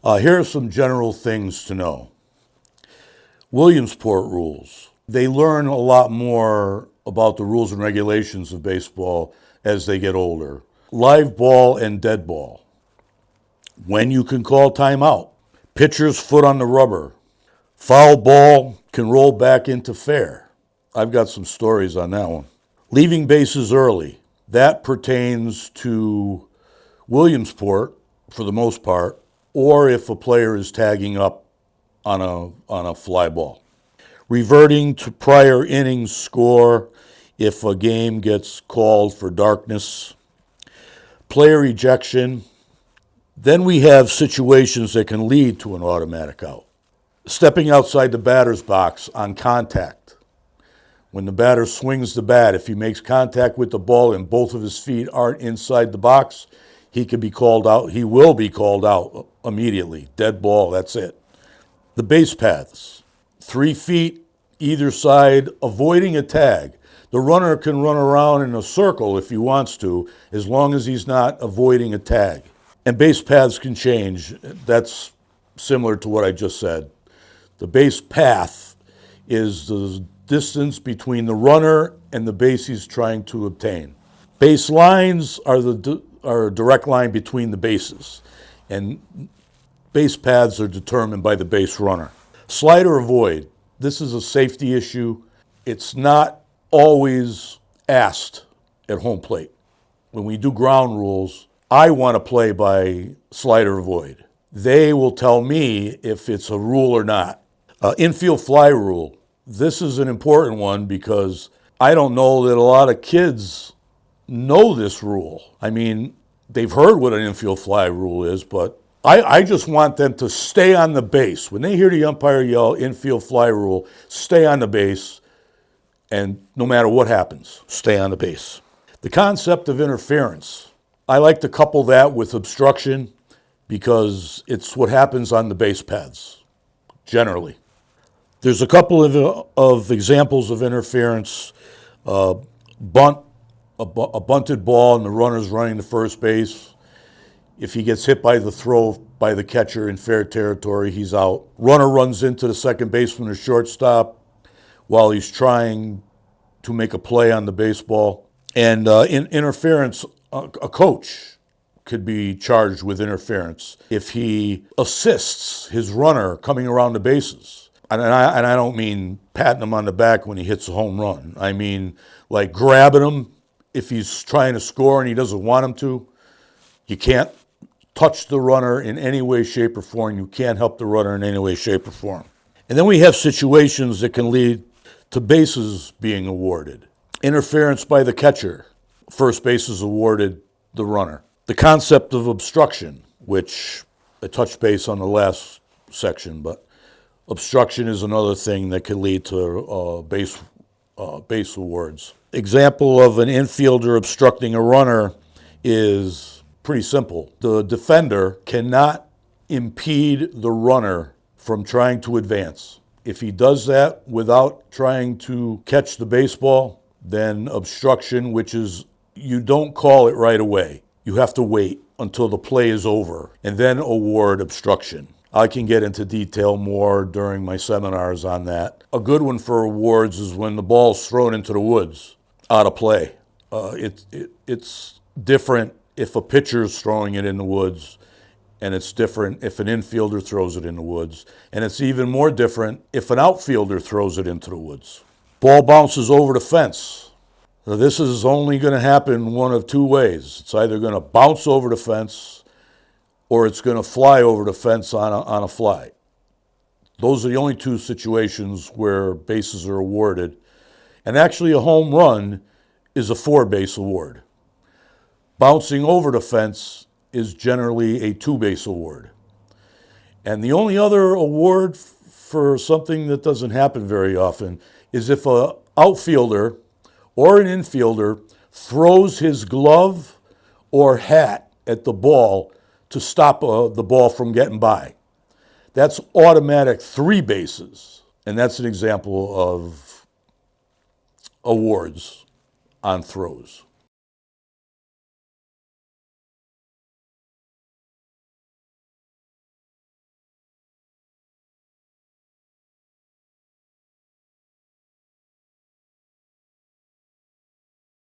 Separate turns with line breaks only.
Here are some general things to know. Williamsport rules. They learn a lot more about the rules and regulations of baseball as they get older. Live ball and dead ball. When you can call timeout. Pitcher's foot on the rubber. Foul ball can roll back into fair. I've got some stories on that one. Leaving bases early. That pertains to Williamsport for the most part, or if a player is tagging up on a fly ball. Reverting to prior innings score if a game gets called for darkness. Player ejection. Then we have situations that can lead to an automatic out. Stepping outside the batter's box on contact. When the batter swings the bat, if he makes contact with the ball and both of his feet aren't inside the box, he can be called out. He will be called out immediately. Dead ball, that's it. The base paths. 3 feet either side, avoiding a tag. The runner can run around in a circle if he wants to, as long as he's not avoiding a tag. And base paths can change. That's similar to what I just said. The base path is the distance between the runner and the base he's trying to obtain. Base lines are a direct line between the bases, and base paths are determined by the base runner. Slide or avoid. This is a safety issue. It's not always asked at home plate. When we do ground rules, I want to play by slide or avoid. They will tell me if it's a rule or not. Infield fly rule. This is an important one because I don't know that a lot of kids know this rule. I mean, they've heard what an infield fly rule is, but I just want them to stay on the base. When they hear the umpire yell infield fly rule, stay on the base, and no matter what happens, stay on the base. The concept of interference. I like to couple that with obstruction because it's what happens on the base paths, generally. There's a couple of examples of interference. Bunt, a bunted ball and the runner's running to first base. If he gets hit by the throw by the catcher in fair territory, he's out. Runner runs into the second baseman or shortstop while he's trying to make a play on the baseball. And in interference, a coach could be charged with interference if he assists his runner coming around the bases. And I don't mean patting him on the back when he hits a home run. I mean like grabbing him if he's trying to score and he doesn't want him to. You can't touch the runner in any way, shape, or form. You can't help the runner in any way, shape, or form. And then we have situations that can lead to bases being awarded. Interference by the catcher. First base is awarded the runner. The concept of obstruction, which I touched base on the last section, but obstruction is another thing that can lead to base awards. Example of an infielder obstructing a runner is pretty simple. The defender cannot impede the runner from trying to advance. If he does that without trying to catch the baseball, then obstruction, which is you don't call it right away. You have to wait until the play is over and then award obstruction. I can get into detail more during my seminars on that. A good one for awards is when the ball's thrown into the woods out of play. It's different if a pitcher's throwing it in the woods, and it's different if an infielder throws it in the woods, and it's even more different if an outfielder throws it into the woods. Ball bounces over the fence. Now, this is only going to happen one of two ways. It's either going to bounce over the fence or it's going to fly over the fence on a fly. Those are the only two situations where bases are awarded. And actually a home run is a 4-base award. Bouncing over the fence is generally a 2-base award. And the only other award for something that doesn't happen very often is if an outfielder or an infielder throws his glove or hat at the ball to stop the ball from getting by. That's automatic 3 bases, and that's an example of awards on throws.